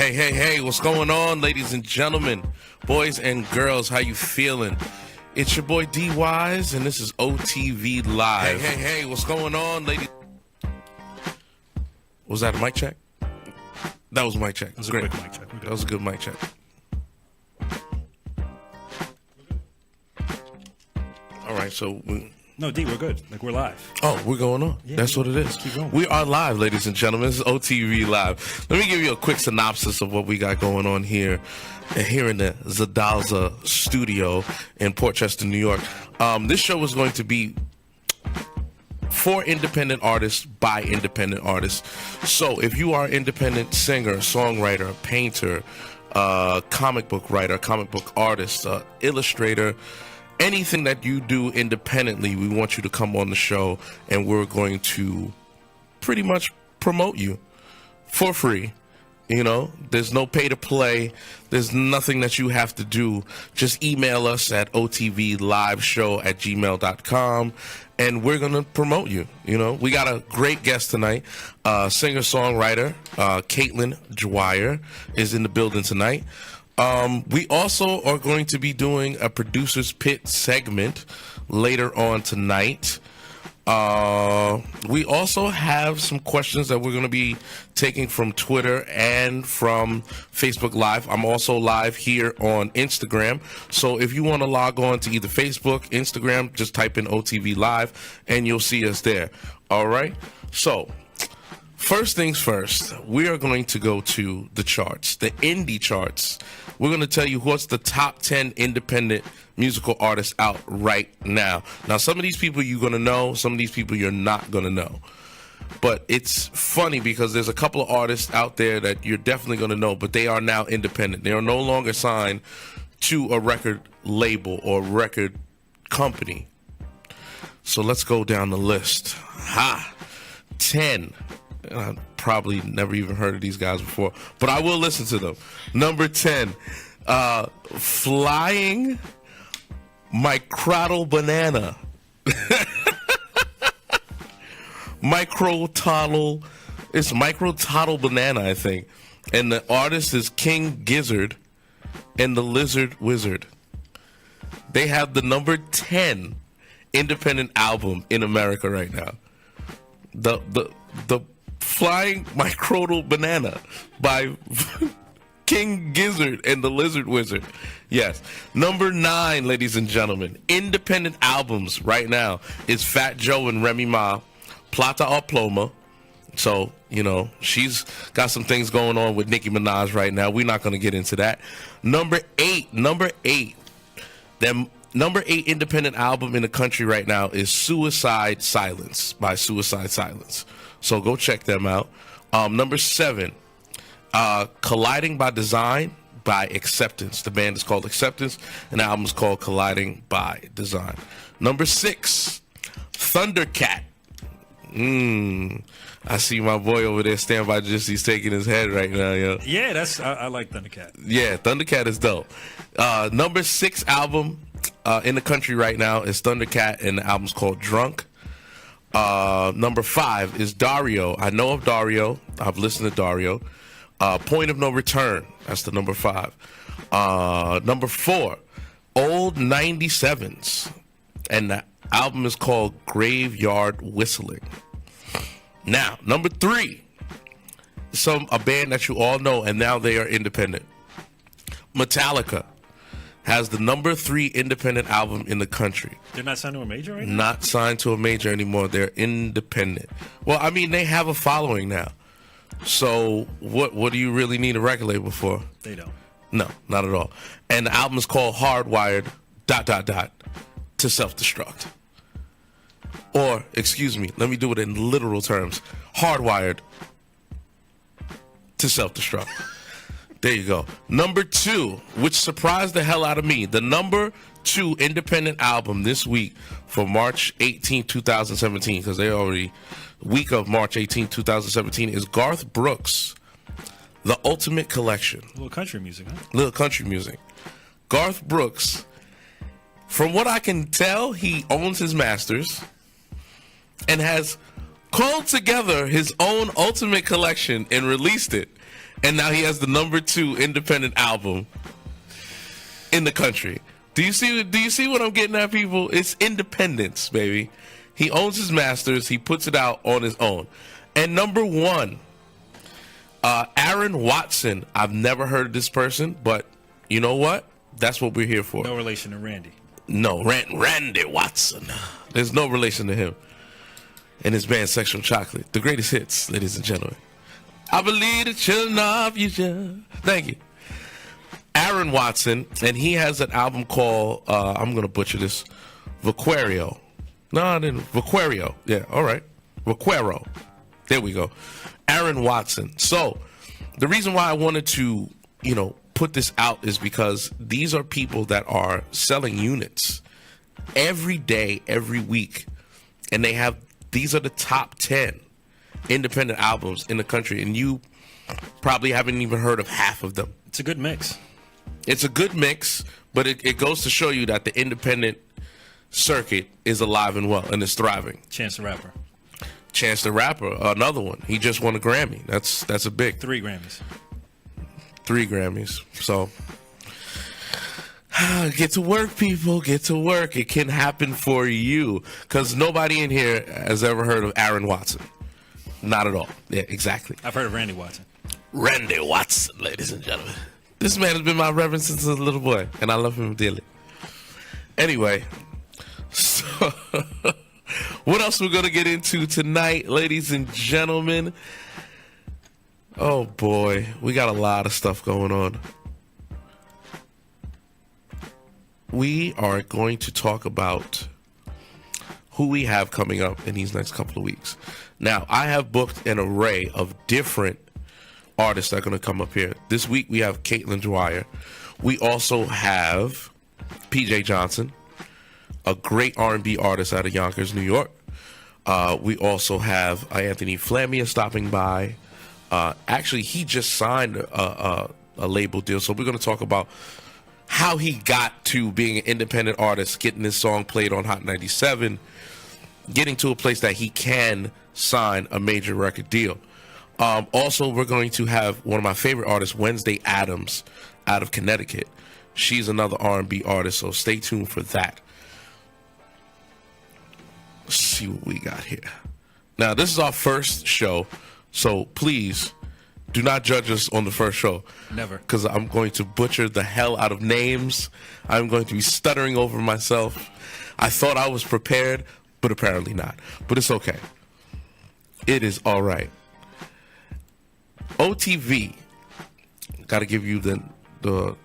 Hey, what's going on, ladies and gentlemen, boys and girls, how you feeling? It's your boy D Wise, and this is OTV Live. Hey, what's going on, ladies? Was that a mic check? That was a mic check. That was Great. a quick mic check. That was a good mic check. All right, so... No, D, we're good. Like, we're live. Oh, we're going on. Yeah, That's what it is. keep going. We are live, ladies and gentlemen. This is OTV Live. Let me give you a quick synopsis of what we got going on here in the Zadalza studio in Port Chester, New York. This show is going to be for independent artists by independent artists. So if you are an independent singer, songwriter, painter, comic book writer, comic book artist, illustrator, anything that you do independently, we want you to come on the show, and we're going to pretty much promote you for free. You know, there's no pay to play. There's nothing that you have to do. Just email us at otvliveshow@gmail.com, and we're going to promote you. You know, we got a great guest tonight. Singer-songwriter Caitilin Dwyer is in the building tonight. We also are going to be doing a Producer's Pit segment later on tonight. We also have some questions that we're going to be taking from Twitter and from Facebook Live. I'm also live here on Instagram. So if you want to log on to either Facebook, Instagram, just type in OTV Live and you'll see us there. All right. So first things first, we are going to go to the charts, the indie charts. We're going to tell you what's the top 10 independent musical artists out right now. Now, some of these people you're going to know, some of these people you're not going to know. But it's funny because there's a couple of artists out there that you're definitely going to know, but they are now independent. They are no longer signed to a record label or record company. So let's go down the list. 10. I probably never even heard of these guys before, but I will listen to them. Number 10, Flying Microttle Banana. It's Microtottle Banana, I think. And the artist is King Gizzard and the Lizard Wizard. They have the number 10 independent album in America right now. The Flying Microtottle Banana by King Gizzard and the Lizard Wizard. Yes. Number 9, ladies and gentlemen, independent albums right now is Fat Joe and Remy Ma, Plata or Ploma. So, you know, she's got some things going on with Nicki Minaj right now. We're not going to get into that. Number 8, the number 8 independent album in the country right now is Suicide Silence by Suicide Silence. So go check them out. Number 7, Colliding by Design by Acceptance. The band is called Acceptance, and the album is called Colliding by Design. Number 6, Thundercat. I see my boy over there stand by just he's taking his head right now, yo. Yeah, I like Thundercat. Yeah, Thundercat is dope. Number 6 album in the country right now is Thundercat, and the album's called Drunk. Number 5 is Dario. I know of Dario. I've listened to Dario. Point of No Return. That's the number 5. Number 4, Old 97s. And the album is called Graveyard Whistling. Now, number 3, a band that you all know, and now they are independent. Metallica has the number 3 independent album in the country. They're not signed to a major right now? Not signed to a major anymore. They're independent. Well, I mean, they have a following now. So what do you really need a record label for? They don't. No, not at all. And the album is called Hardwired ... to Self-Destruct. Or, excuse me, let me do it in literal terms. Hardwired to Self-Destruct. There you go. Number 2, which surprised the hell out of me, the number 2 independent album this week for March 18, 2017, because they already, week of March 18, 2017, is Garth Brooks, The Ultimate Collection. A little country music, huh? Little country music. Garth Brooks, from what I can tell, he owns his masters and has called together his own Ultimate Collection and released it. and now he has the #2 independent album in the country. Do you see what I'm getting at, people? It's independence, baby. He owns his masters. He puts it out on his own. And #1, Aaron Watson. I've never heard of this person, but you know what? That's what we're here for. No relation to Randy. No, Randy Watson. There's no relation to him. And his band Sexual Chocolate. The greatest hits, ladies and gentlemen. I believe the children of you. Thank you. Aaron Watson, and he has an album called, I'm going to butcher this, Vaquero. No, I didn't. Vaquero. Yeah, all right. Vaquero. There we go. Aaron Watson. So, the reason why I wanted to, put this out is because these are people that are selling units every day, every week. And these are the top 10 independent albums in the country. And you probably haven't even heard of half of them. It's a good mix. It's a good mix, but it goes to show you that the independent circuit is alive and well and is thriving. Chance the Rapper. Chance the Rapper, another one. He just won a Grammy. That's a big. 3 Grammys. 3 Grammys. So get to work, people. Get to work. It can happen for you, because nobody in here has ever heard of Aaron Watson. Not at all. Yeah, exactly. I've heard of Randy Watson. Randy Watson, ladies and gentlemen. This man has been my reverend since I was a little boy, and I love him dearly. Anyway, so what else we're going to get into tonight, ladies and gentlemen? Oh, boy. We got a lot of stuff going on. We are going to talk about who we have coming up in these next couple of weeks. Now, I have booked an array of different artists that are going to come up here. This week, we have Caitilin Dwyer. We also have PJ Johnson, a great R&B artist out of Yonkers, New York. We also have Anthony Flamia stopping by. Actually, he just signed a label deal, so we're going to talk about how he got to being an independent artist, getting his song played on Hot 97, getting to a place that he can sign a major record deal. Also, we're going to have one of my favorite artists, Wednesday Addams, out of Connecticut. She's another R&B artist, so stay tuned for that. Let's see what we got here. Now, this is our first show, so please do not judge us on the first show. Never. Because I'm going to butcher the hell out of names. I'm going to be stuttering over myself. I thought I was prepared, but apparently not. But it's okay. It is all right. OTV. Got to give you the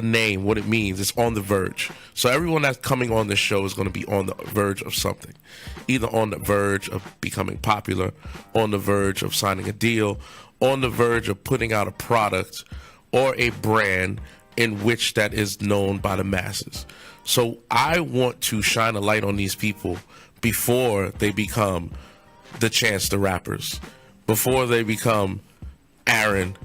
name, what it means. It's on the verge. So everyone that's coming on this show is going to be on the verge of something. Either on the verge of becoming popular, on the verge of signing a deal, on the verge of putting out a product or a brand in which that is known by the masses. So I want to shine a light on these people before they become the Chance the Rappers, before they become Aaron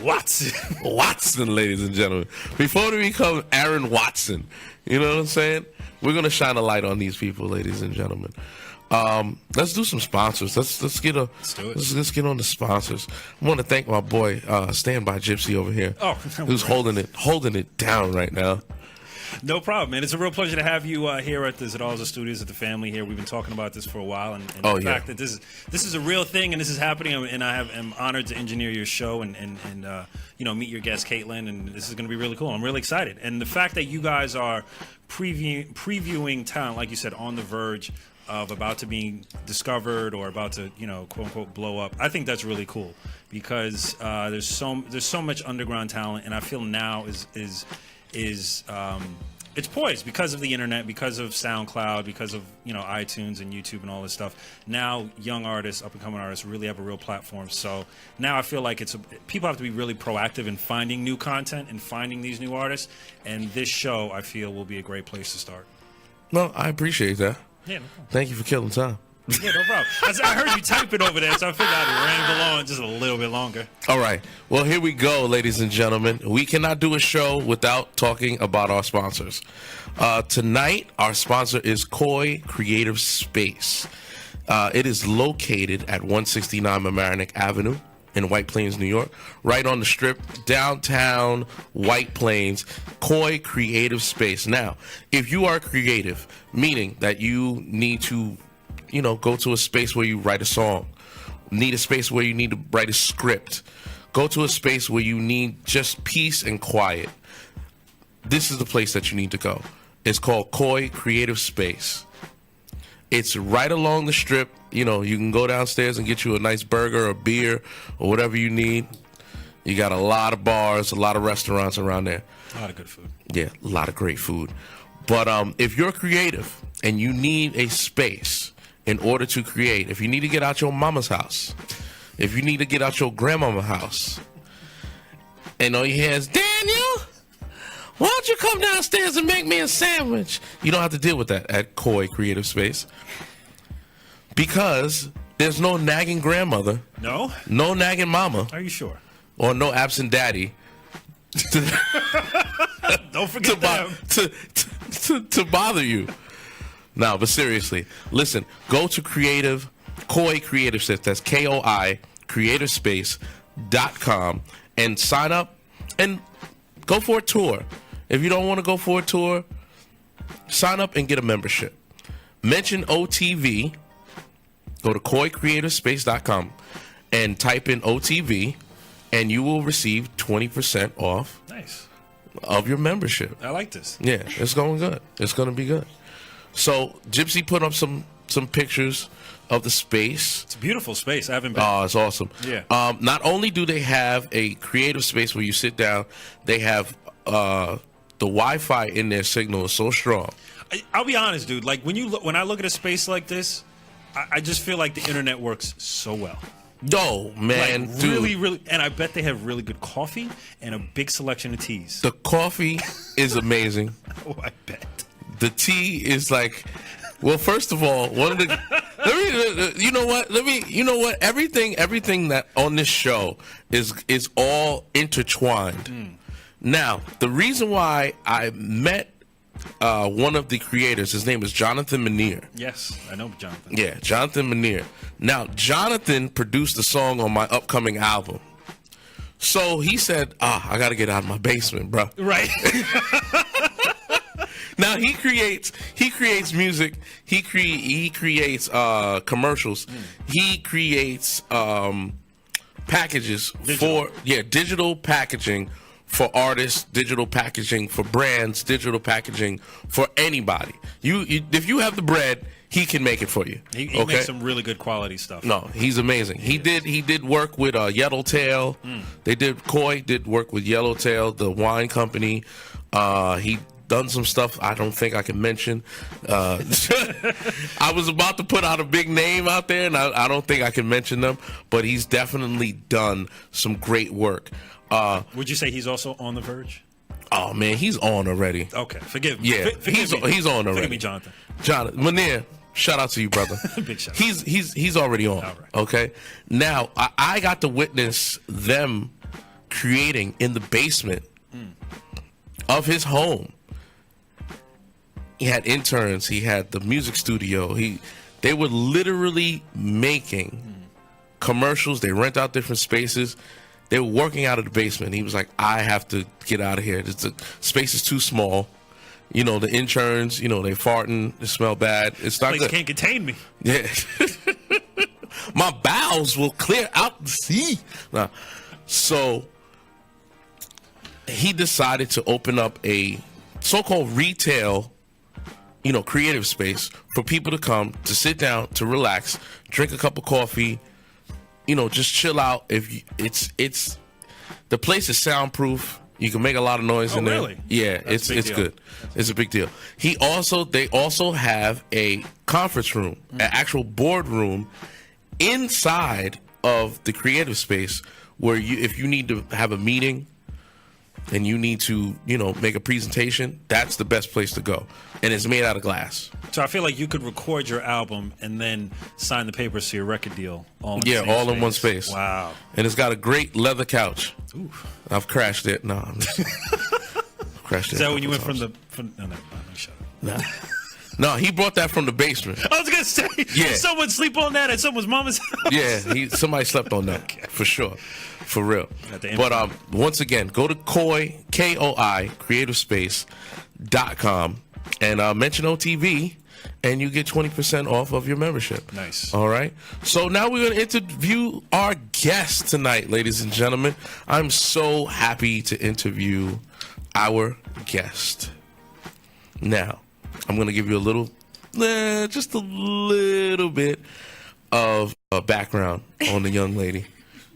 Watson, ladies and gentlemen. Before they become Aaron Watson, you know what I'm saying? We're gonna shine a light on these people, ladies and gentlemen. Let's do some sponsors. Let's get on the sponsors. I want to thank my boy Standby Gypsy over here, who's holding it down right now. No problem, man. It's a real pleasure to have you here at the Zidalza Studios, at the family here. We've been talking about this for a while, and the fact that this is a real thing and this is happening, and am honored to engineer your show and meet your guest Caitilin, and this is going to be really cool. I'm really excited, and the fact that you guys are previewing talent, like you said, on the verge of about to be discovered or about to, quote unquote, blow up. I think that's really cool because there's so much underground talent, and I feel now is it's poised because of the internet, because of SoundCloud, because of iTunes and YouTube and all this stuff. Now young artists, up and coming artists, really have a real platform. So now I feel like people have to be really proactive in finding new content and finding these new artists. And this show, I feel, will be a great place to start. Well, I appreciate that. Yeah, no problem. Thank you for killing time. Yeah, no problem. I heard you typing over there, so I figured I'd ramble on just a little bit longer. All right. Well, here we go, ladies and gentlemen. We cannot do a show without talking about our sponsors. Tonight, our sponsor is Koi Creative Space. It is located at 169 Mamaroneck Avenue in White Plains, New York, right on the Strip, downtown White Plains. Koi Creative Space. Now, if you are creative, meaning that you need to, go to a space where you write a song, need a space where you need to write a script, go to a space where you need just peace and quiet, this is the place that you need to go. It's called Koi Creative Space. It's right along the Strip. You can go downstairs and get you a nice burger or beer or whatever you need. You got a lot of bars, a lot of restaurants around there. A lot of good food. Yeah, a lot of great food. But if you're creative and you need a space in order to create, if you need to get out your mama's house, if you need to get out your grandmama's house, and all you hear is, Daniel, why don't you come downstairs and make me a sandwich? You don't have to deal with that at Koi Creative Space. Because there's no nagging grandmother. No? No nagging mama. Are you sure? Or no absent daddy. Don't forget them. To bother you. No, but seriously, listen, go to Koi Creative Space, that's KOI, creativespace.com, and sign up and go for a tour. If you don't want to go for a tour, sign up and get a membership. Mention OTV, go to koicreativespace.com and type in OTV, and you will receive 20% off of your membership. I like this. Yeah, it's going good. It's going to be good. So Gypsy put up some pictures of the space. It's a beautiful space. I haven't been. Oh, it's awesome. Yeah. Not only do they have a creative space where you sit down, they have the Wi-Fi in their signal is so strong. I'll be honest, dude. Like when I look at a space like this, I just feel like the internet works so well. No, man, like, really, really, and I bet they have really good coffee and a big selection of teas. The coffee is amazing. Oh, I bet. The tea is like, well, first of all, one of the, everything that on this show is all intertwined. Now, the reason why I met one of the creators, his name is Jonathan Manier. Yes, I know Jonathan. Yeah, Jonathan Manier. Now, Jonathan produced a song on my upcoming album. So he said, I got to get out of my basement, bro. Right. Now he creates music. He creates commercials. He creates packages digital packaging for artists, digital packaging for brands, digital packaging for anybody. If you have the bread, he can make it for you. He makes some really good quality stuff. No, he's amazing. He did work with Yellowtail. Koi did work with Yellowtail, the wine company. He done some stuff I don't think I can mention. I was about to put out a big name out there, and I don't think I can mention them, but he's definitely done some great work. Would you say he's also on the verge? Oh, man, he's on already. Okay, forgive me. Yeah, he's on already. Forgive me, Jonathan. Jonathan, Manier, shout out to you, brother. Big shout. He's already on. All right. Okay, now I got to witness them creating in the basement of his home. He had interns. He had the music studio. They were literally making commercials. They rent out different spaces. They were working out of the basement. He was like, I have to get out of here. The space is too small. The interns, they farting. They smell bad. It's not good. Can't contain me. Yeah. My bowels will clear out the sea. Nah. So he decided to open up a so-called retail creative space for people to come, to sit down, to relax, drink a cup of coffee, just chill out. It's the place is soundproof. You can make a lot of noise in there. Really? Yeah, it's good. It's a big deal. They also have a conference room, an actual boardroom inside of the creative space where if you need to have a meeting and you need to, make a presentation, that's the best place to go. And it's made out of glass. So I feel like you could record your album and then sign the papers to your record deal all in one space. Wow. And it's got a great leather couch. Oof. I've crashed it. No, I'm just crashed it. Is that when you went from no, shut up. Nah. No, he brought that from the basement. I was gonna say, did someone sleep on that at someone's mama's house? Yeah, somebody slept on that for sure, for real. But once again, go to KOI creativespace.com and mention OTV, and you get 20% off of your membership. Nice. All right. So now we're going to interview our guest tonight, ladies and gentlemen. I'm so happy to interview our guest. Now, I'm going to give you a little, just a little bit of background on the young lady.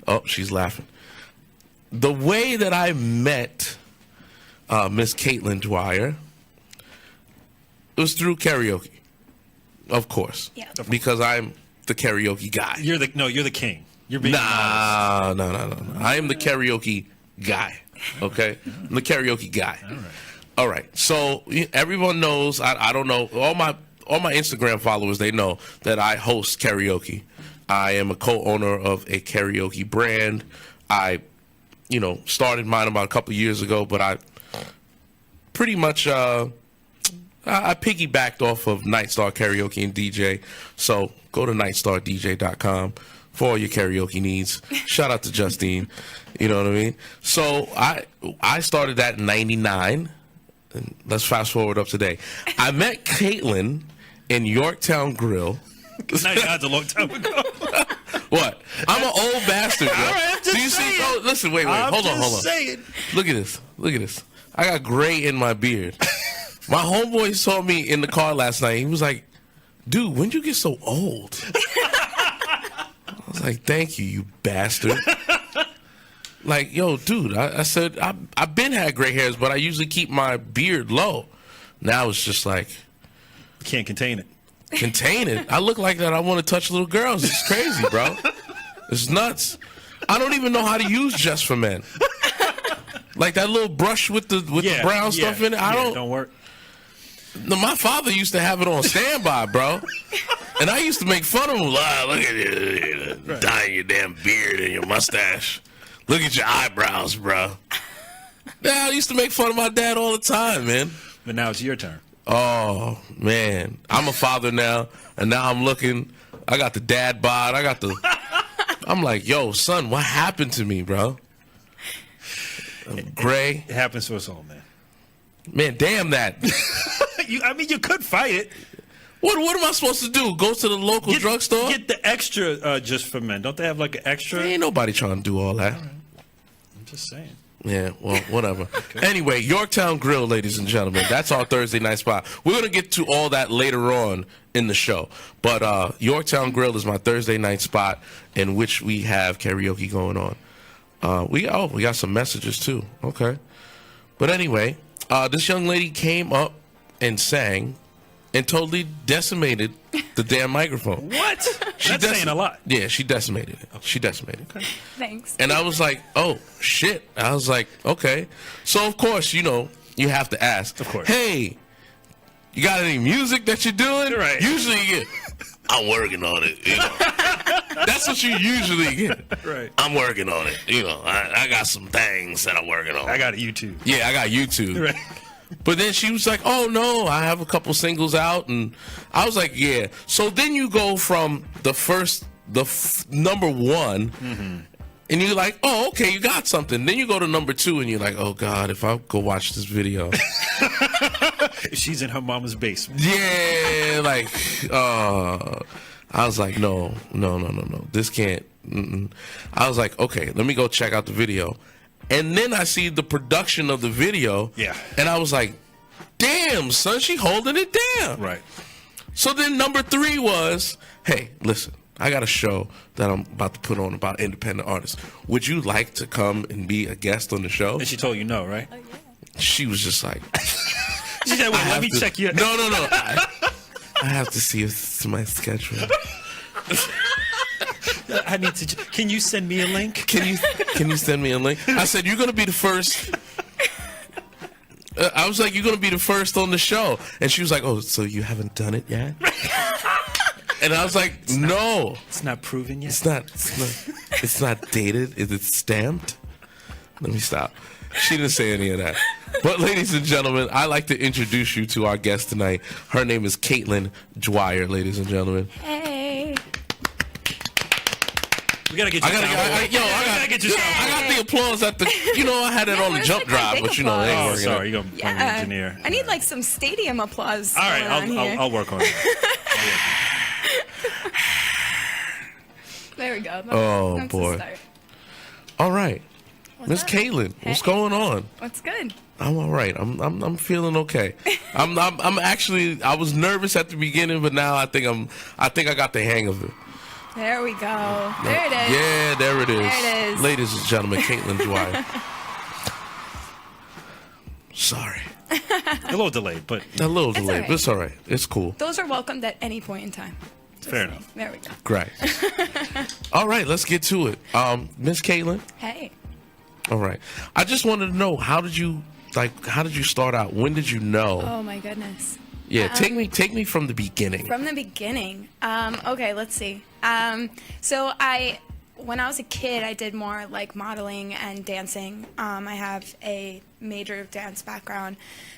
Oh, she's laughing. The way that I met Miss Caitilin Dwyer, it was through karaoke, of course. Yeah. Because I'm the karaoke guy. You're the king. You're being No. I am the karaoke guy. Okay, I'm the karaoke guy. All right. So everyone knows. I don't know. All my Instagram followers, they know that I host karaoke. I am a co-owner of a karaoke brand. I, started mine about a couple years ago, but I pretty much I piggybacked off of Nightstar Karaoke and DJ. So go to nightstardj.com for all your karaoke needs. Shout out to Justine. You know what I mean? So I started that in 99. And let's fast forward up today. I met Caitilin in Yorktown Grill. That's a long time ago. What? I'm an old bastard, bro. All right, I'm just saying. Oh, listen, wait. Hold on. Look at this. I got gray in my beard. My homeboy saw me in the car last night. He was like, dude, when'd you get so old? I was like, thank you, you bastard. Like, yo, dude, I said, I've been had gray hairs, but I usually keep my beard low. Now it's just like. You can't contain it. Contain it? I look like that. I want to touch little girls. It's crazy, bro. It's nuts. I don't even know how to use Just for Men. Like that little brush with the brown stuff in it. Don't work. No, my father used to have it on standby, bro. And I used to make fun of him. Look at you, dyeing your damn beard and your mustache. Look at your eyebrows, bro. Yeah, I used to make fun of my dad all the time, man. But now it's your turn. Oh, man. I'm a father now, and now I'm looking. I got the dad bod. I'm like, yo, son, what happened to me, bro? I'm gray. It happens to us all, man. Man, damn that. You could fight it. What am I supposed to do? Go to the local drugstore? Get the extra Just for Men. Don't they have like an extra? Ain't nobody trying to do all that. All right. I'm just saying. Yeah, well, whatever. Okay. Anyway, Yorktown Grill, ladies and gentlemen. That's our Thursday night spot. We're going to get to all that later on in the show. But Yorktown Grill is my Thursday night spot in which we have karaoke going on. We got some messages too. Okay. But anyway, this young lady came up and sang and totally decimated the damn microphone. What? That's saying a lot. Yeah, she decimated it. She decimated it. Okay. Thanks. And I was like, oh, shit. I was like, okay. So, of course, you have to ask. Of course. Hey, you got any music that you're doing? Right. Usually you get, I'm working on it. That's what you usually get. Right. I'm working on it. I got some things that I'm working on. I got YouTube. Yeah, I got YouTube. Right. But then she was like, oh, no, I have a couple singles out. And I was like, yeah. So then you go from number one, and you're like, oh, okay, you got something. Then you go to number two, and you're like, oh, God, if I go watch this video. She's in her mama's basement. Yeah, like, I was like, no. This can't. I was like, okay, let me go check out the video. And then I see the production of the video. Yeah. And I was like, damn, son, she holding it down. Right. So then number three was, hey, listen, I got a show that I'm about to put on about independent artists. Would you like to come and be a guest on the show? And she told you no, right? Oh, yeah. She was just like. She said, wait, let me check you. No. I have to see my schedule. I need to. Can you send me a link? Can you send me a link? I said, you're going to be the first. I was like, you're going to be the first on the show. And she was like, oh, so you haven't done it yet? And I was like, no. It's not proven yet? It's not dated. Is it stamped? Let me stop. She didn't say any of that. But ladies and gentlemen, I'd like to introduce you to our guest tonight. Her name is Caitilin Dwyer, ladies and gentlemen. Hey. We gotta get you. I got the applause at the. I had it on the jump drive, but they ain't working. Sorry, you're gonna play the engineer. I need like some stadium applause. All right, I'll work on it. There we go. That's boy. All right, Miss Caitilin, what's going on? What's good? I'm all right. I'm feeling okay. I'm actually. I was nervous at the beginning, but now I think I got the hang of it. There we go. There it is. Yeah, there it is. There it is. Ladies and gentlemen, Caitilin Dwyer. Sorry. A little delayed, but but it's all right. It's cool. Those are welcomed at any point in time. Fair enough. There we go. Great. All right, let's get to it. Miss Caitilin. Hey. All right. I just wanted to know, how did you start out? When did you know? Oh my goodness. Yeah, take me from the beginning. From the beginning. Okay, let's see. So when I was a kid, I did more like modeling and dancing. I have a major dance background.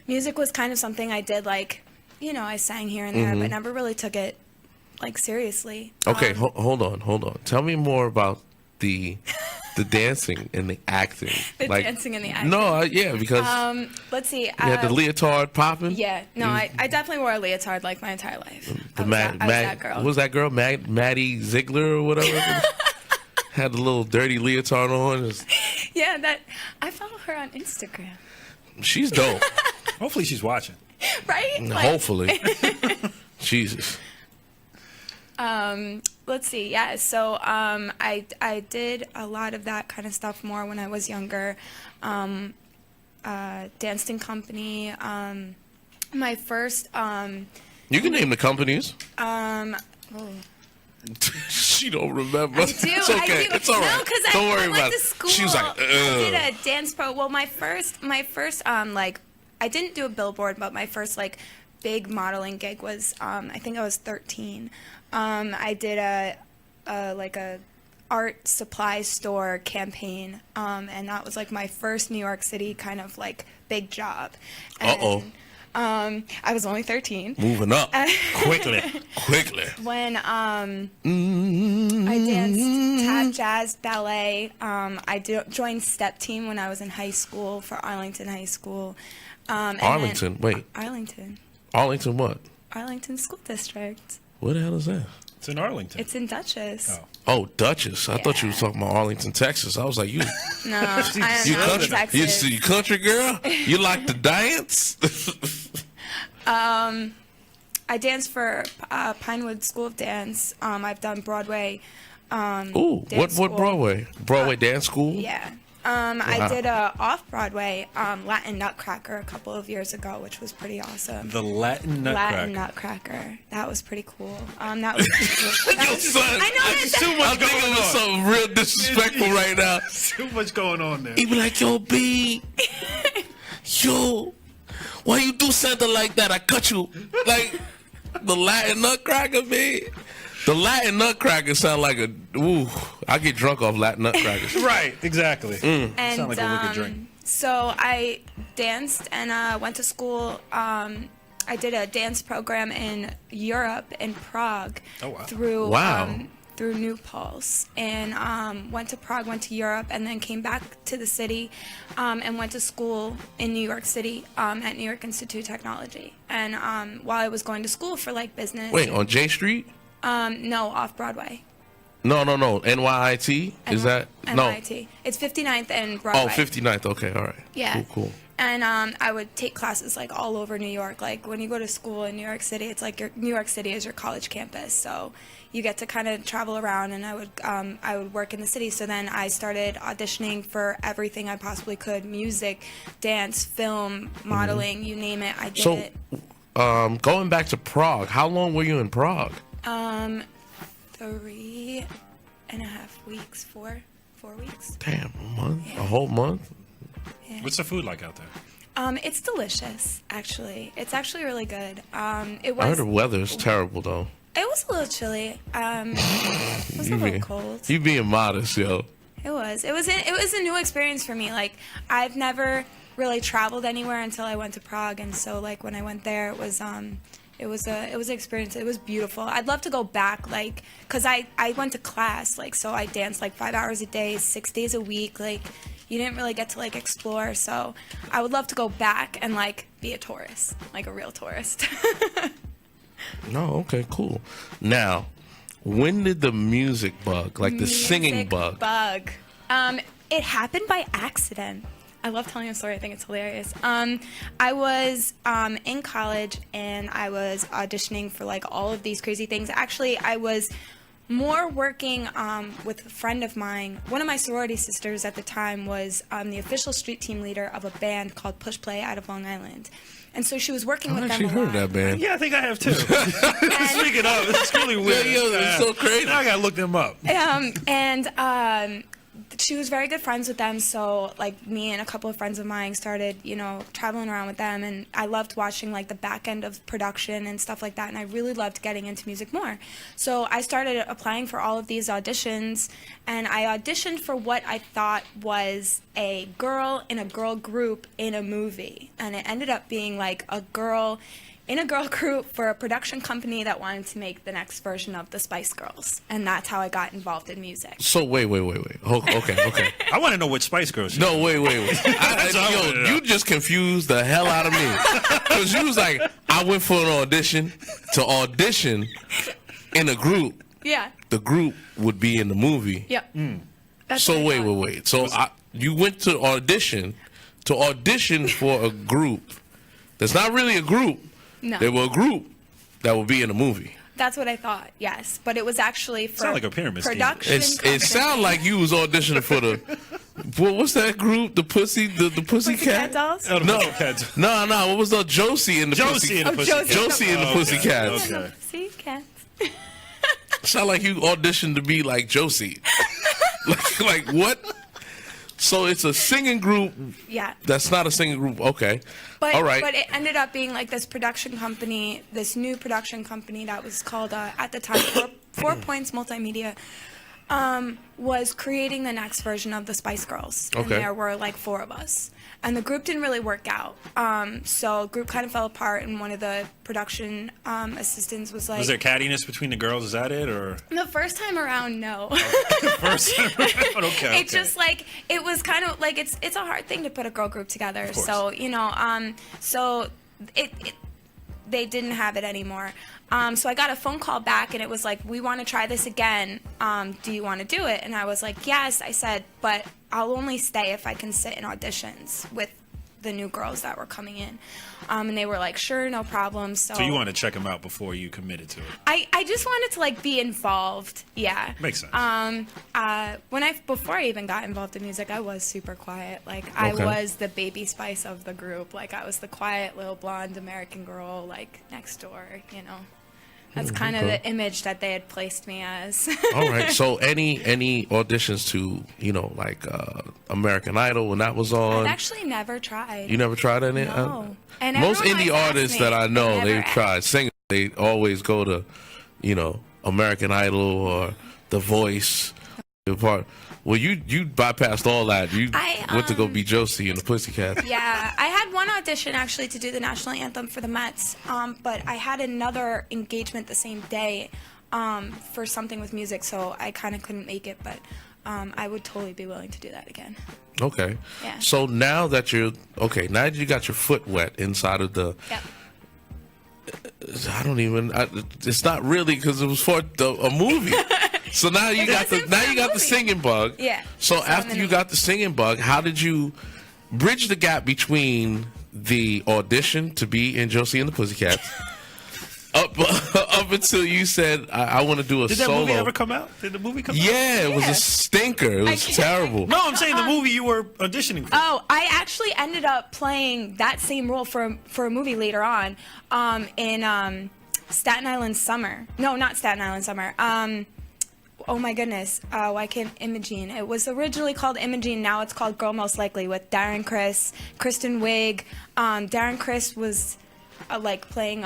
Music was kind of something I did, like, I sang here and there, but never really took it like seriously. Okay, hold on. Tell me more about the dancing and the acting. Dancing and the acting. No, yeah, because let's see. You had the leotard popping. Yeah, no, I definitely wore a leotard like my entire life. I was that girl. What was that girl? Maddie Ziegler or whatever? Had a little dirty leotard on. Yeah, I follow her on Instagram. She's dope. Hopefully she's watching. Right? Hopefully. Jesus. Let's see. Yeah, so I did a lot of that kind of stuff more when I was younger. Danced in company. My first. You can name the companies. She don't remember. I do. It's okay. It's all right. No, because don't worry about it. School. She was like, ugh. I did a dance pro. Well, my first like, I didn't do a billboard, but my first like big modeling gig was I think I was 13. I did a art supply store campaign, and that was like my first New York City kind of like big job. And, I was only 13. Moving up quickly. When I danced tap, jazz, ballet. I joined step team when I was in high school for Arlington High School. Arlington, wait. Arlington. Arlington what? Arlington School District. What the hell is that? It's in Arlington. It's in Dutchess. Oh, Dutchess. I thought you were talking about Arlington, Texas. I was like, you. No, I am not in Texas. You country girl? You like to dance? I danced for Pinewood School of Dance. I've done Broadway. What Broadway? Broadway Dance School? Yeah. I did a off-Broadway Latin Nutcracker a couple of years ago, which was pretty awesome. The Latin Nutcracker. Latin Nutcracker. That was pretty cool. That was pretty cool. Yo, son, I'm thinking of something real disrespectful right now. Too much going on there. He be like, yo, B, yo, why you do something like that? I cut you. Like, the Latin Nutcracker, B. The Latin Nutcracker sound like I get drunk off Latin Nutcrackers. Right, exactly. And, sound like a wicked drink. So I danced and went to school. I did a dance program in Europe, in Prague, through New Pulse, and went to Prague, went to Europe, and then came back to the city and went to school in New York City at New York Institute of Technology. And while I was going to school for like business. Wait, on J Street? No, off Broadway. No. NYIT? Is that? NYIT. No. It's 59th and Broadway. Oh, 59th. Okay, all right. Yeah. Cool. And I would take classes like all over New York. Like when you go to school in New York City, it's like New York City is your college campus. So you get to kind of travel around, and I would work in the city. So then I started auditioning for everything I possibly could: music, dance, film, modeling, you name it. I did it. So, going back to Prague, how long were you in Prague? 3.5 weeks, 4 weeks. Damn, a month? Yeah. A whole month? Yeah. What's the food like out there? It's delicious, actually. It's actually really good. I heard the weather is terrible, though. It was a little chilly. It was a little cold. You being modest, yo. It was. It was a new experience for me. Like, I've never really traveled anywhere until I went to Prague, and so like when I went there, it was an experience. It was beautiful. I'd love to go back, like, because I went to class, like, so I danced like 5 hours a day, 6 days a week. Like, you didn't really get to like explore. So I would love to go back and like be a tourist, like a real tourist. No, okay, cool. Now, when did the music bug, like the singing bug? It happened by accident. I love telling a story. I think it's hilarious. I was in college and I was auditioning for like all of these crazy things. Actually, I was more working with a friend of mine. One of my sorority sisters at the time was the official street team leader of a band called Push Play out of Long Island. And so she was working with them a lot. I've actually heard of that band. Yeah, I think I have too. Speaking of, it's really weird. It's so crazy. Now I gotta look them up. She was very good friends with them, so like me and a couple of friends of mine started, you know, traveling around with them, and I loved watching like the back end of production and stuff like that, and I really loved getting into music more. So I started applying for all of these auditions, and I auditioned for what I thought was a girl in a girl group in a movie, and it ended up being like a girl in a girl group for a production company that wanted to make the next version of the Spice Girls. And that's how I got involved in music. So wait. Okay. I want to know which Spice Girls. No, wait. You just confused the hell out of me. Because you was like, I went for an audition to audition in a group. Yeah. The group would be in the movie. Yep. So wait. So you went to audition for a group that's not really a group. No. They were a group that would be in a movie. That's what I thought, yes. But it was actually for like a pyramid scheme. production. It sounded like you was auditioning for the what's that group? The Pussycat Dolls? Oh, No. What was the Josie and the Pussycat? Josie and the Pussycats. Okay. Pussycats. Sound like you auditioned to be like Josie. like what? So it's a singing group. Yeah. That's not a singing group. Okay. But, all right. But it ended up being like this production company, this new production company that was called, at the time, Four Points Multimedia, was creating the next version of the Spice Girls. Okay. And there were like 4 of us. And the group didn't really work out. So the group kind of fell apart, and one of the production assistants was like... Was there cattiness between the girls? Is that it? Or the first time around, no. First time around? Okay. It's just like, it was kind of like, it's a hard thing to put a girl group together. So, you know, they didn't have it anymore. So I got a phone call back, and it was like, we want to try this again. Do you want to do it? And I was like, yes. I said, but I'll only stay if I can sit in auditions with the new girls that were coming in. And they were like, sure, no problem. So you want to check them out before you committed to it? I just wanted to like be involved. Yeah. Makes sense. Before I even got involved in music, I was super quiet. Like I was the baby Spice of the group. Like I was the quiet little blonde American girl, like next door, you know. That's kind of the image that they had placed me as. All right. So any auditions to, you know, like American Idol when that was on? I've actually never tried. You never tried any? No. And most indie artists that I know, they've tried singing. They always go to, you know, American Idol or The Voice. Well, you bypassed all that. You went to go be Josie and the Pussycats. Yeah, I had one audition actually to do the national anthem for the Mets, but I had another engagement the same day for something with music, so I kind of couldn't make it. But I would totally be willing to do that again. Okay. Yeah. So now that you got your foot wet inside of the. Yep. It's not really because it was for a movie. So now you got the singing bug. Yeah. So after you got the singing bug, how did you bridge the gap between the audition to be in Josie and the Pussycats up until you said I want to do a solo? Did that movie ever come out? Did the movie come out? Yeah, it was a stinker. It was terrible. No, I'm saying the movie you were auditioning for. Oh, I actually ended up playing that same role for a movie later on in Staten Island Summer. No, not Staten Island Summer. Oh my goodness, why can't Imogene? It was originally called Imogene, now it's called Girl Most Likely with Darren Criss, Kristen Wiig. Darren Criss was like playing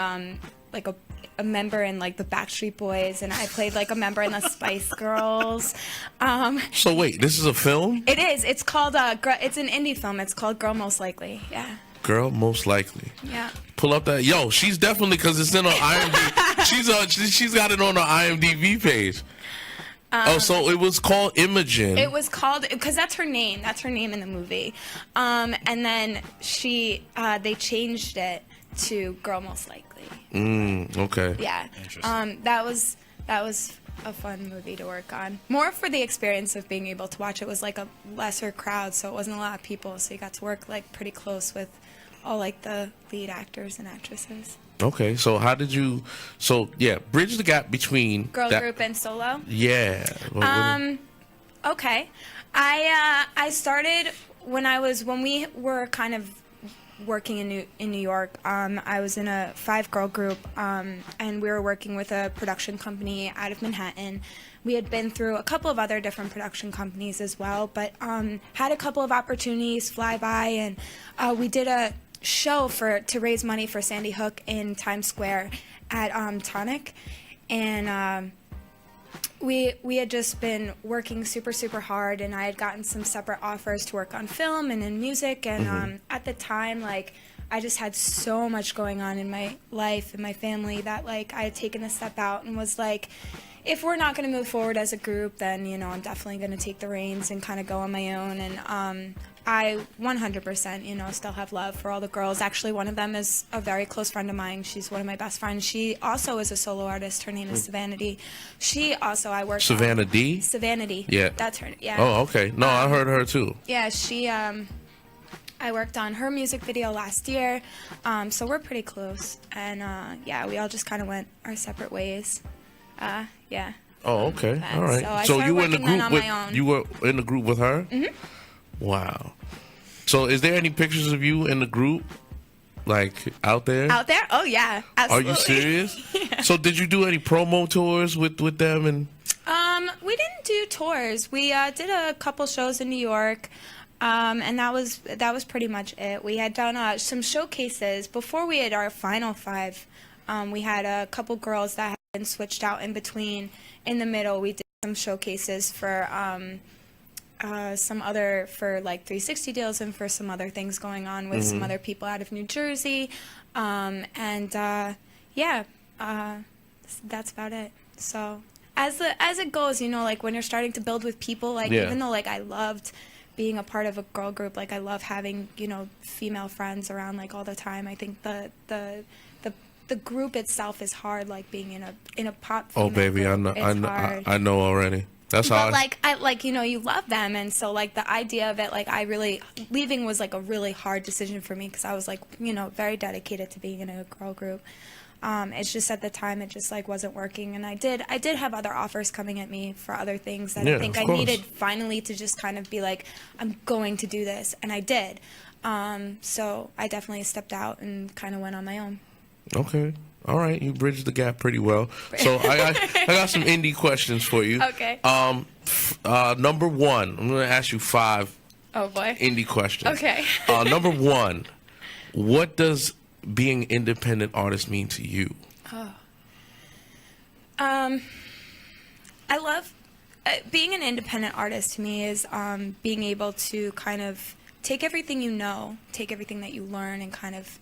like a a member in like the Backstreet Boys, and I played like a member in the Spice Girls. So wait, this is a film? It is. It's called it's an indie film. It's called Girl Most Likely. Yeah. Girl Most Likely. Yeah. Pull up that. Yo, she's definitely, because it's in her IMDb. she's got it on her IMDb page. So it was called Imogen. It was called, because that's her name. That's her name in the movie. And then they changed it to Girl Most Likely. Okay. Yeah. That was a fun movie to work on. More for the experience of being able to watch. It was like a lesser crowd, so it wasn't a lot of people. So you got to work like pretty close with all like the lead actors and actresses. Okay, so how did you? So yeah, bridge the gap between girl group and solo. Yeah. Okay, I started when we were kind of working in New York. I was in a 5-girl group, and we were working with a production company out of Manhattan. We had been through a couple of other different production companies as well, but had a couple of opportunities fly by, and we did a show to raise money for Sandy Hook in Times Square at Tonic, and we had just been working super hard, and I had gotten some separate offers to work on film and in music, and at the time, like, I just had so much going on in my life and my family that, like, I had taken a step out and was like, if we're not going to move forward as a group, then, you know, I'm definitely going to take the reins and kind of go on my own. And I 100%, you know, still have love for all the girls. Actually, one of them is a very close friend of mine. She's one of my best friends. She also is a solo artist. Her name is Savannah D. I work Savannah D? Savannah D. Yeah. That's her. Yeah. Oh, okay. No, I heard her too. Yeah, I worked on her music video last year. So we're pretty close. And yeah, we all just kind of went our separate ways. Yeah. Oh, okay. All right. So you were in the group with her? Mm-hmm. Wow. So is there any pictures of you in the group, like, out there? Out there? Oh yeah, absolutely. Are you serious? Yeah. So did you do any promo tours with them? And we didn't do tours. We did a couple shows in New York. And that was pretty much it. We had done some showcases before we had our final 5. We had a couple girls that had been switched out in between. In the middle, we did some showcases for like 360 deals and for some other things going on with some other people out of New Jersey. Yeah, that's about it. So as it goes, you know, like when you're starting to build with people, like even though like I loved being a part of a girl group, like I love having, you know, female friends around like all the time. I think the group itself is hard, like being in a pop. Oh baby, group, I know already. That's how. But like you know, you love them, and so like the idea of it, like leaving was like a really hard decision for me because I was like, you know, very dedicated to being in a girl group. It's just at the time it just like wasn't working, and I did have other offers coming at me for other things that I think I needed finally to just kind of be like, I'm going to do this, and I did. So I definitely stepped out and kind of went on my own. Okay. All right. You bridged the gap pretty well. So I got some indie questions for you. Okay. Number 1, I'm going to ask you 5 indie questions. Okay. Number 1, what does being an independent artist mean to you? I love being an independent artist. To me is being able to kind of take everything you know, take everything that you learn, and kind of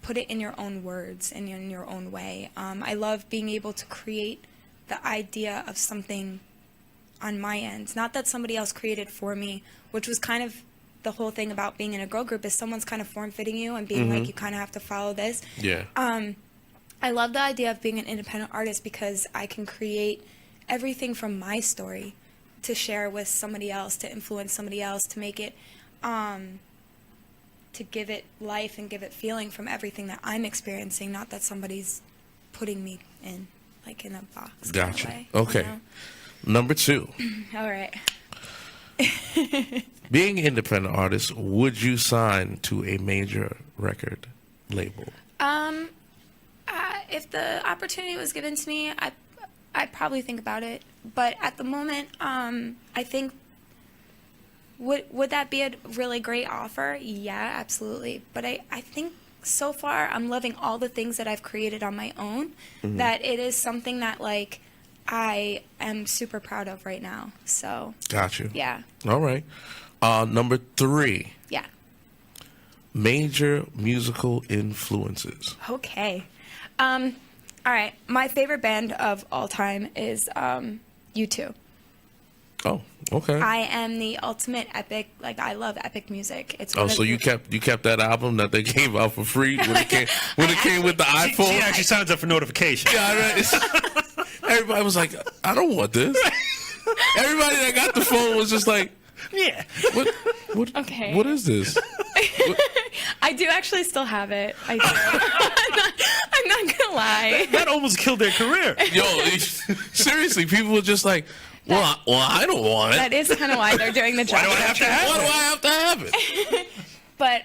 put it in your own words and in your own way. I love being able to create the idea of something on my end, not that somebody else created for me, which was kind of the whole thing about being in a girl group, is someone's kind of form-fitting you and being like, you kind of have to follow this. Yeah. I love the idea of being an independent artist because I can create everything from my story to share with somebody else, to influence somebody else, to make it, to give it life and give it feeling from everything that I'm experiencing, not that somebody's putting me in, like, in a box. Gotcha. Kind of way, okay. You know? Number 2. All right. Being an independent artist, would you sign to a major record label? If the opportunity was given to me, I'd probably think about it. But at the moment, I think, would that be a really great offer? Yeah, absolutely. But I think so far I'm loving all the things that I've created on my own, that it is something that like I am super proud of right now. So got you. Yeah. All right. Number 3. Yeah. Major musical influences. Okay. All right. My favorite band of all time is U2. Oh, okay. I am the ultimate epic. Like, I love epic music. It's so you kept that album that they gave out for free when it came with the iPhone. She actually signs up for notification. Yeah, everybody was like, I don't want this. Everybody that got the phone was just like, yeah. What? Okay. What is this? I do actually still have it. I do. I'm not gonna lie. That almost killed their career. Yo, seriously, people were just like, well, I don't want it. That is kind of why they're doing the job. Why do I have to have it? Why do I have to have it? But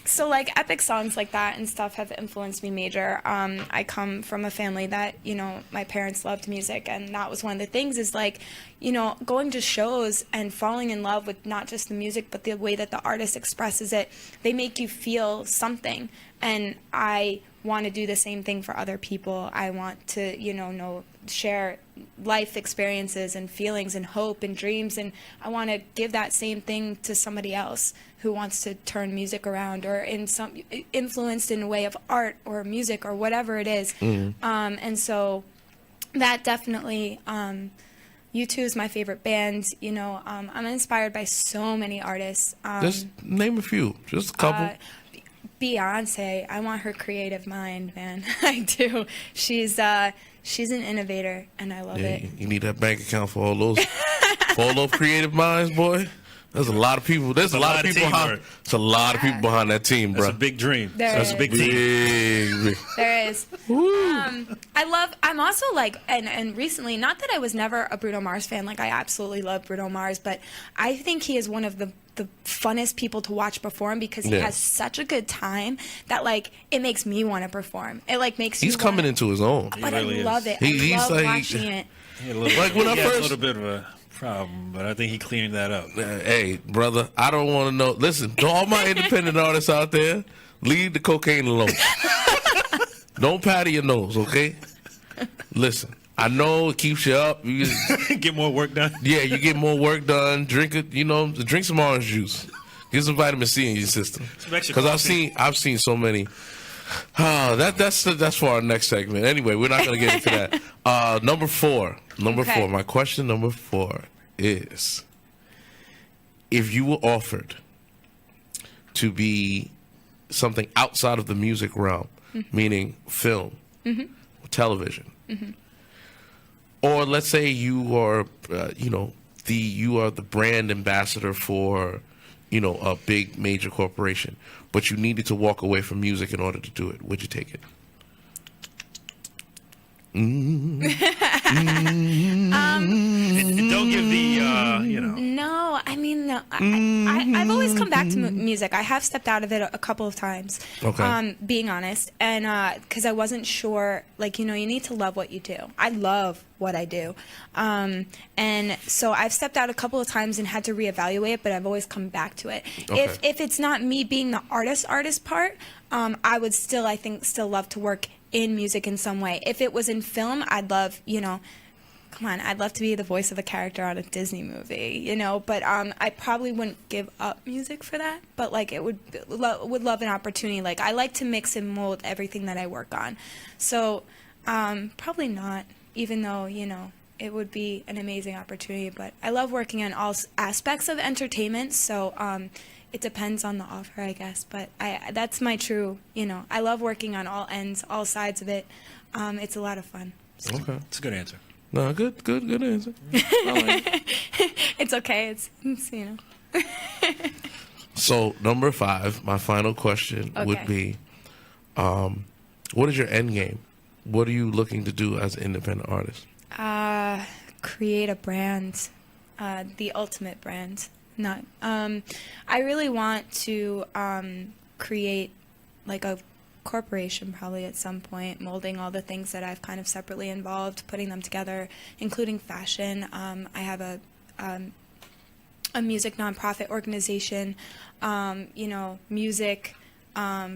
so like epic songs like that and stuff have influenced me major. I come from a family that, you know, my parents loved music, and that was one of the things is like, you know, going to shows and falling in love with not just the music but the way that the artist expresses it. They make you feel something, and I want to do the same thing for other people. I want to, you know share life experiences and feelings and hope and dreams, and I want to give that same thing to somebody else who wants to turn music around or influenced in a way of art or music or whatever it is. And so that definitely, U2 is my favorite band. You know, I'm inspired by so many artists. Just name a few, just a couple. Beyonce, I want her creative mind, man. I do. She's an innovator, and I love it. You need that bank account for all those creative minds, boy. There's a lot of people. There's a lot of people behind. There's a lot of people behind that team, bro. That's a big dream. That's a big team. Big. There is. I'm also like, and recently, not that I was never a Bruno Mars fan. Like, I absolutely love Bruno Mars, but I think he is one of the funnest people to watch perform because he has such a good time that like it makes me want to perform. It like makes he's coming into his own. But really I love it. He's I love like, watching it. Like when I first, a little bit of a problem, but I think he cleaned that up. Hey, brother, I don't want to know. Listen, to all my independent artists out there, leave the cocaine alone. Don't patty your nose, okay? Listen, I know it keeps you up. You get more work done. Yeah, you get more work done. Drink it, drink some orange juice. Get some vitamin C in your system. Because I've seen so many. That's for our next segment. Anyway, we're not gonna get into that. Number four. My question number 4 is: if you were offered to be something outside of the music realm, meaning film, television, or let's say you are, you are the brand ambassador for, a big major corporation, but you needed to walk away from music in order to do it, would you take it? Don't give the, No, I mean, no. I've always come back to music. I have stepped out of it a couple of times, being honest, and because I wasn't sure, like, you need to love what you do. I love what I do, and so I've stepped out a couple of times and had to reevaluate it, but I've always come back to it. If it's not me being the artist part, I would still love to work in music in some way. If it was in film, I'd love, I'd love to be the voice of a character on a Disney movie, but I probably wouldn't give up music for that, but like it would love an opportunity. Like I like to mix and mold everything that I work on. So probably not, even though, it would be an amazing opportunity, but I love working on all aspects of entertainment, so it depends on the offer, I guess, but that's my true, I love working on all ends, all sides of it. It's a lot of fun. So. Okay. It's a good answer. No, good answer. I like it. It's okay. It's So, number 5, my final question would be, what is your end game? What are you looking to do as an independent artist? Create a brand, the ultimate brand. I really want to create like a corporation probably at some point, molding all the things that I've kind of separately involved, putting them together, including fashion. I have a music nonprofit organization, music,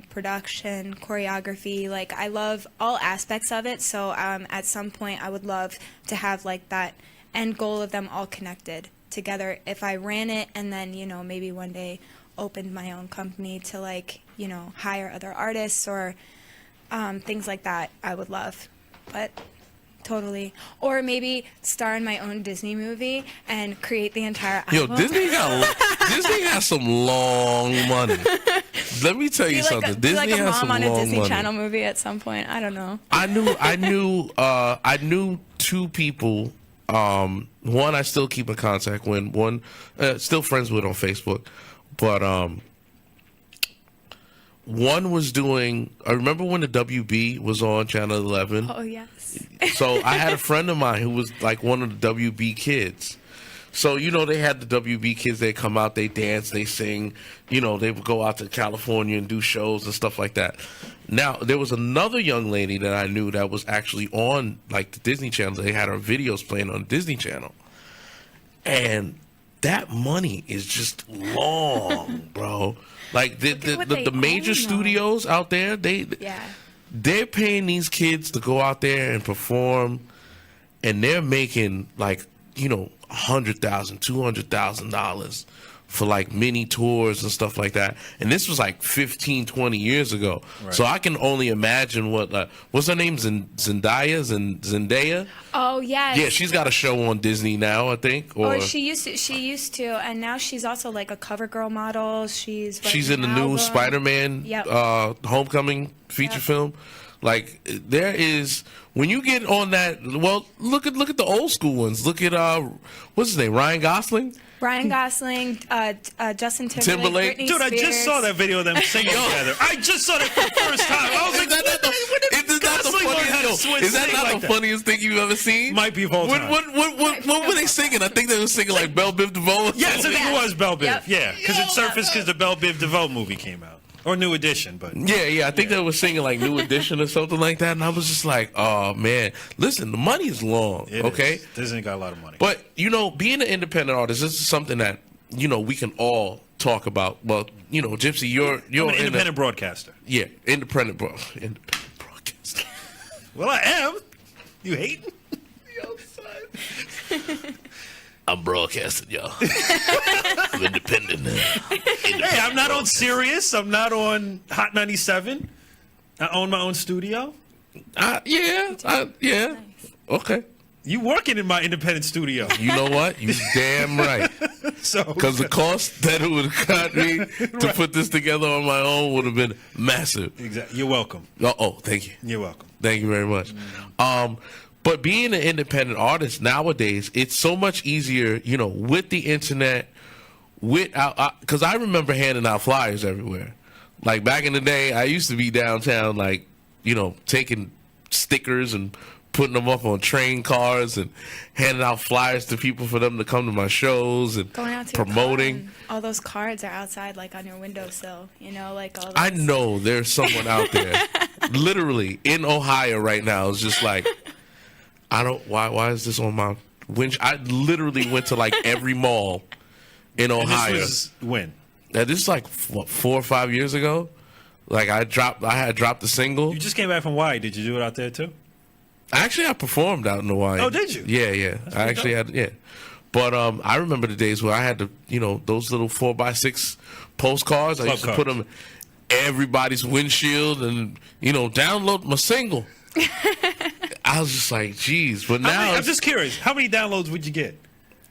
production, choreography. Like, I love all aspects of it. So at some point, I would love to have like that end goal of them all connected together. If I ran it and then, you know, maybe one day opened my own company to, like, you know, hire other artists or things like that, I would love. But totally. Or maybe star in my own Disney movie and create the entire album. Yo, Disney has some long money. Let me tell you something. Disney like a has some mom on long a Disney money. Channel movie at some point. I don't know. I knew two people. One I still keep in contact with. One still friends with on Facebook, but one was doing. I remember when the WB was on Channel 11. Oh yes. So I had a friend of mine who was like one of the WB kids. So, you know, they had the WB kids. They come out, they dance, they sing. You know, they would go out to California and do shows and stuff like that. Now, there was another young lady that I knew that was actually on, like, the Disney Channel. They had her videos playing on Disney Channel. And that money is just long, bro. Like, the major studios out there, they're paying these kids to go out there and perform, and they're making, like, you know, $100,000, $200,000 for like mini tours and stuff like that. And this was like 15, 20 years ago. Right. So I can only imagine what's her name? Zendaya? Oh, yes. Yeah, she's got a show on Disney now, I think. Or she used to, and now she's also like a cover girl model. She's in the new Spider-Man Homecoming feature film. Like, there is, when you get on that, well, look at the old school ones. Look at what's his name, Ryan Gosling, Justin Timberlake. Dude, I just saw that video of them singing together. I just saw that for the first time. I was like, is that not the funniest thing you've ever seen? Might be of all time. What were they singing? I think they were singing like Belle Biv DeVoe. Yes, I think it was Belle Biv. Yeah, because it surfaced because the Belle Biv DeVoe movie came out. Or New Edition, but I think they were singing like New Edition or something like that, and I was just like, oh man, listen, the money is long, okay? Disney got a lot of money, but you know, being an independent artist, this is something that, you know, we can all talk about. Well, you know, Gypsy, you're an independent broadcaster. Yeah, independent broadcaster. Well, I am. You hating? Yo, son. I'm broadcasting, y'all. I'm independent now. Hey, I'm not on Sirius. I'm not on Hot 97. I own my own studio. Yeah. Okay. You working in my independent studio. You know what? You damn right. Because the cost that it would have got me to put this together on my own would have been massive. Exactly. You're welcome. Oh, thank you. You're welcome. Thank you very much. But being an independent artist nowadays, it's so much easier, you know, with the internet, because I remember handing out flyers everywhere. Like back in the day, I used to be downtown, like, you know, taking stickers and putting them up on train cars and handing out flyers to people for them to come to my shows and going out to promoting. All those cards are outside, like on your windowsill, you know, like all those. I know there's someone out there, literally in Ohio right now, is just like, why is this on my winch? I literally went to like every mall in Ohio. And this was when? This is like 4 or 5 years ago. Like I had dropped the single. You just came back from Hawaii. Did you do it out there too? Actually, I performed out in Hawaii. Oh, did you? Yeah. I actually had, But I remember the days where I had to, you know, those little 4x6 postcards. I used to put them in everybody's windshield and, you know, download my single. I was just like, geez. But now I'm just curious. How many downloads would you get?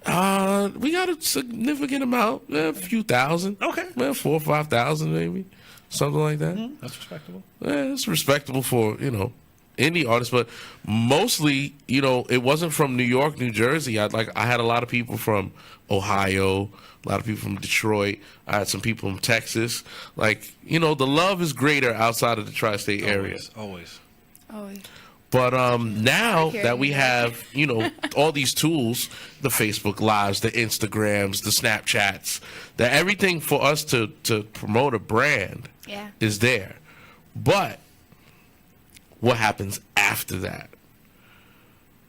We got a significant amount, a few thousand. Okay. Well, 4,000 or 5,000 maybe, something like that. Mm-hmm. That's respectable. Yeah, it's respectable for, you know, indie artists, but mostly, you know, it wasn't from New York, New Jersey. I had a lot of people from Ohio, a lot of people from Detroit. I had some people from Texas. Like, you know, the love is greater outside of the tri-state area. Always. But now that we have, you know, all these tools, the Facebook Lives, the Instagrams, the Snapchats, that everything for us to promote a brand is there. But what happens after that?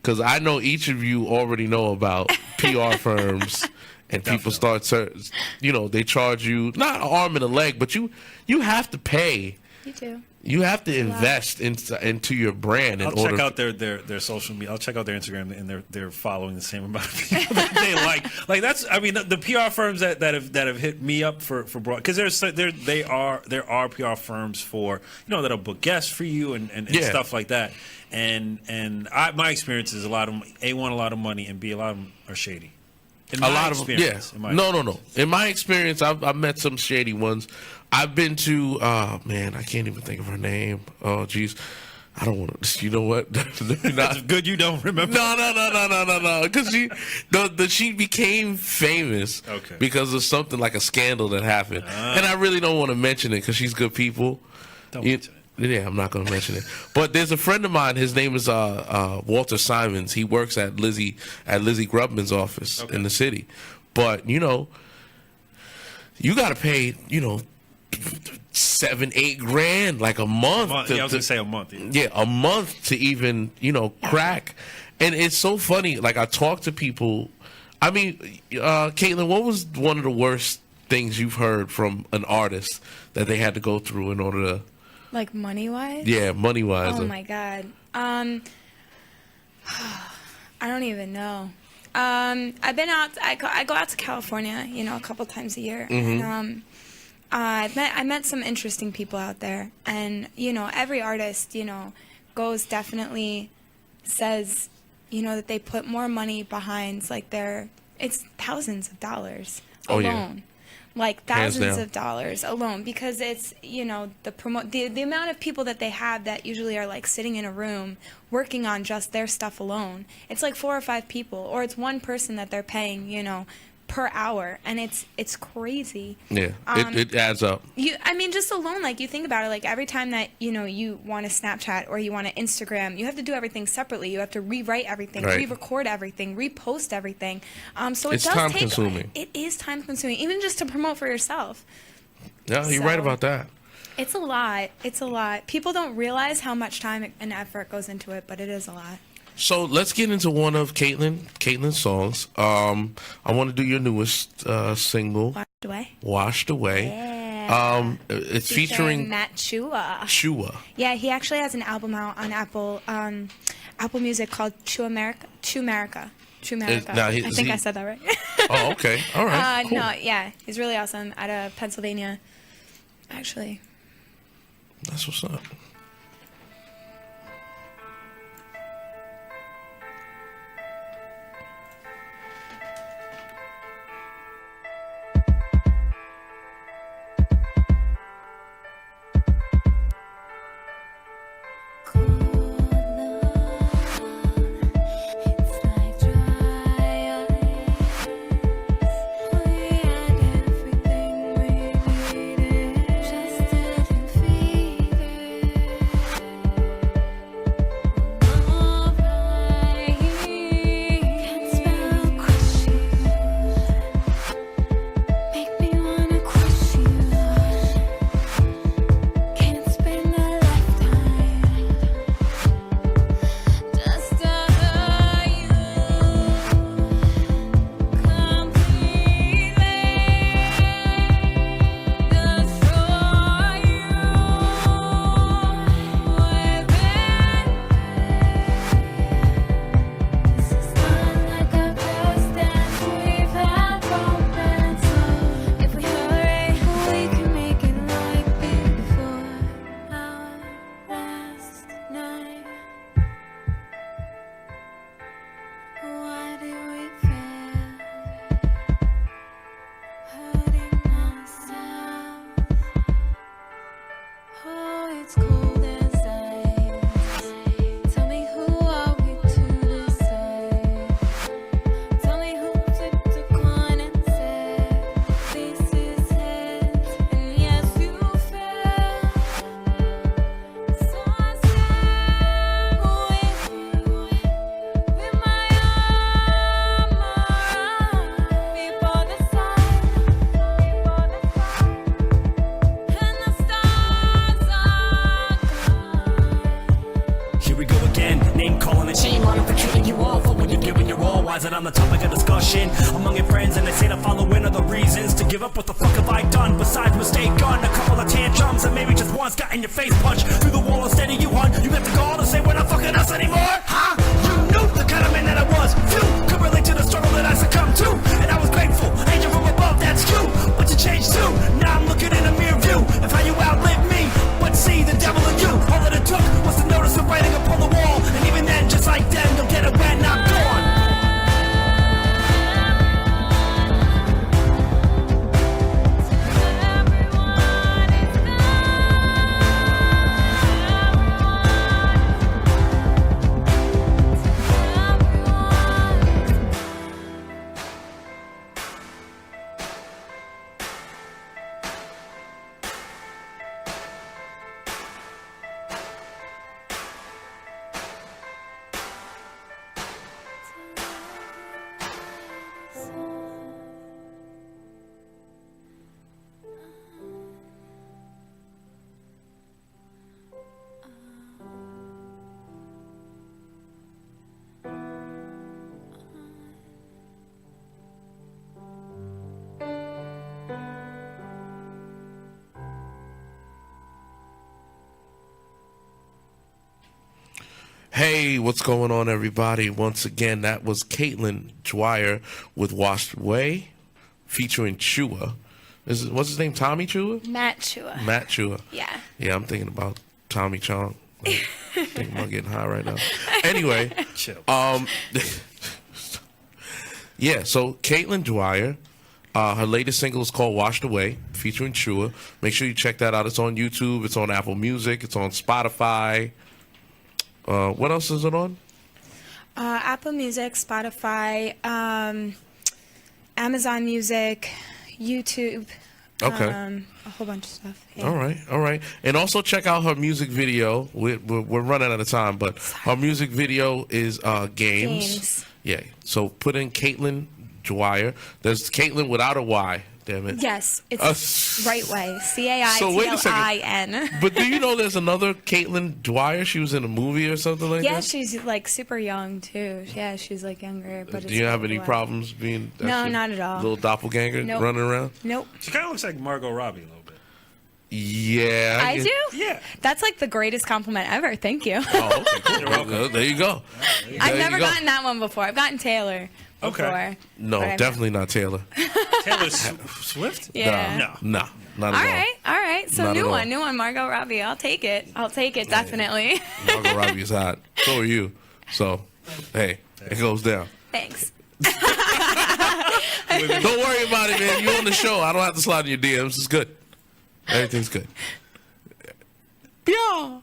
Because I know each of you already know about PR firms and people start, they charge you not an arm and a leg, but you have to pay. You do. You have to invest into your brand. I'll check out their social media. I'll check out their Instagram, and they're following the same amount of people that they like. Like that's, I mean, the PR firms that have hit me up for broad, because there are PR firms for, that'll book guests for you and stuff like that. And my experience is a lot of them, A, want a lot of money, and B, a lot of them are shady. In my experience. No. In my experience, I've met some shady ones. I've been to, man, I can't even think of her name. Oh, geez. I don't want to, you know what? It's good you don't remember. No. Because she became famous because of something like a scandal that happened. And I really don't want to mention it because she's good people. Don't mention it. Yeah, I'm not going to mention it. But there's a friend of mine. His name is Walter Simons. He works at Lizzie Grubman's office in the city. But, you got to pay, $7-8 grand like a month. I was going to say a month. Yeah, a month to even, crack. And it's so funny. Like, I talk to people. I mean, Caitlin, what was one of the worst things you've heard from an artist that they had to go through in order to... Like money-wise? Yeah, money-wise. Oh, my God. I don't even know. I've been out... I go out to California, a couple times a year. Mm-hmm. And I met some interesting people out there. And, every artist, goes definitely says, that they put more money behind, like, it's thousands of dollars alone. Yeah. Like thousands of dollars alone, because it's the amount of people that they have that usually are like sitting in a room working on just their stuff alone. It's like 4 or 5 people, or it's one person that they're paying per hour, and it's crazy. Yeah, it adds up. Just alone, like you think about it, like every time that you want to Snapchat or you want to Instagram, you have to do everything separately. You have to rewrite everything, re-record everything, repost everything. So it's time consuming. It is time consuming, even just to promote for yourself. Yeah, you're right about that. It's a lot. It's a lot. People don't realize how much time and effort goes into it, but it is a lot. So let's get into one of Caitlin's songs. I want to do your newest single, Washed Away. Yeah. It's featuring Matt Chua. Chua. Yeah, he actually has an album out on Apple Music called True America. I think I said that right. Oh, okay. All right. Cool. No, yeah, he's really awesome. Out of Pennsylvania, actually. That's what's up. and I'm the topic of discussion among your friends, and they say the following are the reasons to give up. What the fuck have I done besides mistake on a couple of tantrums, and maybe just once got in your face punched through the wall instead of you hunt? You got the gall to say we're not fucking us anymore? Huh? You knew the kind of man that I was. Few could relate to the struggle that I succumbed to, and I was grateful. Angel from above, that's you. But you changed too. Now I'm looking in a mirror view of how you outlive me. But see the devil in you. All that it took was to notice the writing upon the wall, and even then, just like them, you'll get it when I'm gone. Hey, what's going on, everybody? Once again, that was Caitilin Dwyer with Washed Away, featuring Chua. What's his name? Tommy Chua? Matt Chua. Matt Chua. Yeah. Yeah, I'm thinking about Tommy Chong. Thinking about getting high right now. Anyway, chill. Yeah, so Caitilin Dwyer, her latest single is called Washed Away, featuring Chua. Make sure you check that out. It's on YouTube. It's on Apple Music. It's on Spotify. What else is it on? Apple Music, Spotify, Amazon Music, YouTube. Okay. A whole bunch of stuff. Yeah. All right. And also check out her music video. We're running out of time, but her music video is Games. Yeah. So put in Caitilin Dwyer. There's Caitilin without a Y. Damn it. Yes, it's right way. Caitlin. But do you know there's another Caitilin Dwyer? She was in a movie or something like that? Yeah, she's like super young too. Yeah, she's like younger. But do you have any problems being No, not at all. Little doppelganger Nope. running around? Nope. She kind of looks like Margot Robbie a little bit. Yeah. I do? Yeah. That's like the greatest compliment ever. Thank you. Oh, okay, cool. You're welcome. There you go. I've never gotten that one before. I've gotten Taylor before. Okay. No, definitely not Taylor. Taylor Swift? Yeah. No. Nah, not at all. All right. So Not at new all. one, Margot Robbie. I'll take it, definitely. Margot Robbie is hot. So are you. So, hey, it goes down. Thanks. Don't worry about it, man. You're on the show. I don't have to slide in your DMs. It's good. Everything's good. Yeah.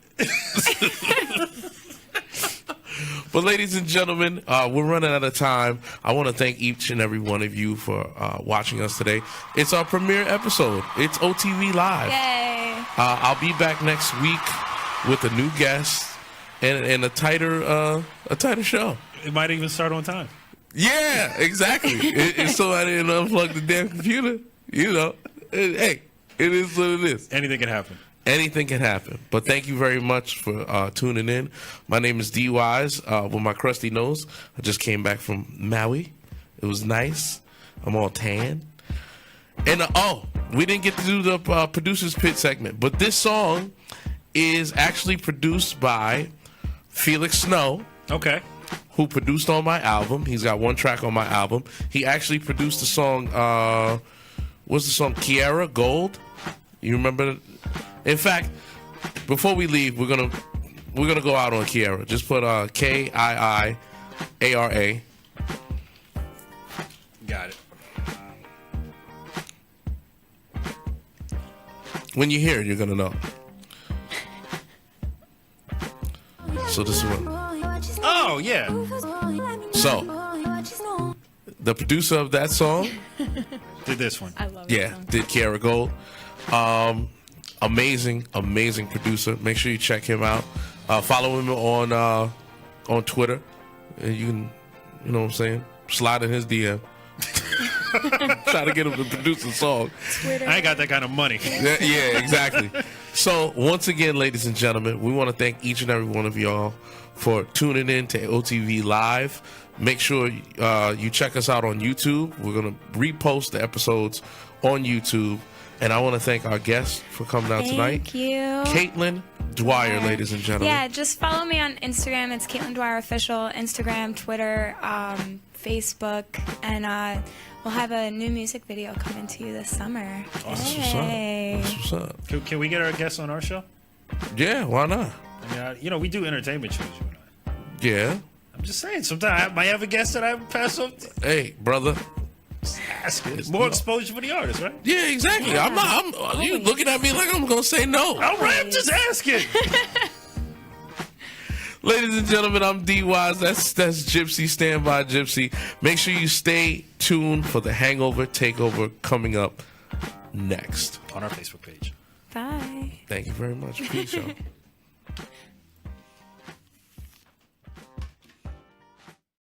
But ladies and gentlemen, we're running out of time. I want to thank each and every one of you for watching us today. It's our premiere episode. It's OTV Live. Yay. I'll be back next week with a new guest and a tighter show. It might even start on time. Yeah, exactly. It's so I didn't unplug the damn computer. You know, hey, it is what it is. Anything can happen. Anything can happen. But thank you very much for tuning in. My name is D Wise with my crusty nose. I just came back from Maui. It was nice. I'm all tan. And we didn't get to do the producer's pit segment, but this song is actually produced by Felix Snow. Okay. Who produced on my album. He's got one track on my album. He actually produced the song, what's the song? Kiara Gold? You remember? In fact, before we leave, we're gonna go out on Kiara. Just put Kiiara. Got it. When you hear it, you're gonna know. So this is what. Oh yeah. So the producer of that song Did this one. I love Yeah, did Kiara Gold. Amazing producer. Make sure you check him out. Follow him on Twitter. And you can, you know what I'm saying, slide in his DM. Try to get him to produce a song. Twitter. I ain't got that kind of money. Yeah, exactly. So once again, ladies and gentlemen, we want to thank each and every one of y'all for tuning in to OTV Live. Make sure you check us out on YouTube. We're going to repost the episodes on YouTube. And I want to thank our guest for coming out tonight. Thank you. Caitilin Dwyer, ladies and gentlemen. Yeah, just follow me on Instagram. It's Caitilin Dwyer Official. Instagram, Twitter, Facebook. And we'll have a new music video coming to you this summer. Awesome. Hey. That's what's up. Can we get our guests on our show? Yeah, why not? I mean, we do entertainment shows, you and I. Yeah. I'm just saying, sometimes I might have a guest that I pass up. Hey, brother. Ask it. More exposure for the artist, right? Yeah, exactly. Yeah. You looking at me like I'm going to say no. All right, I'm just asking. Ladies and gentlemen, I'm D-Wise. That's Gypsy. Stand by Gypsy. Make sure you stay tuned for the Hangover Takeover coming up next. On our Facebook page. Bye. Thank you very much. Peace, y'all.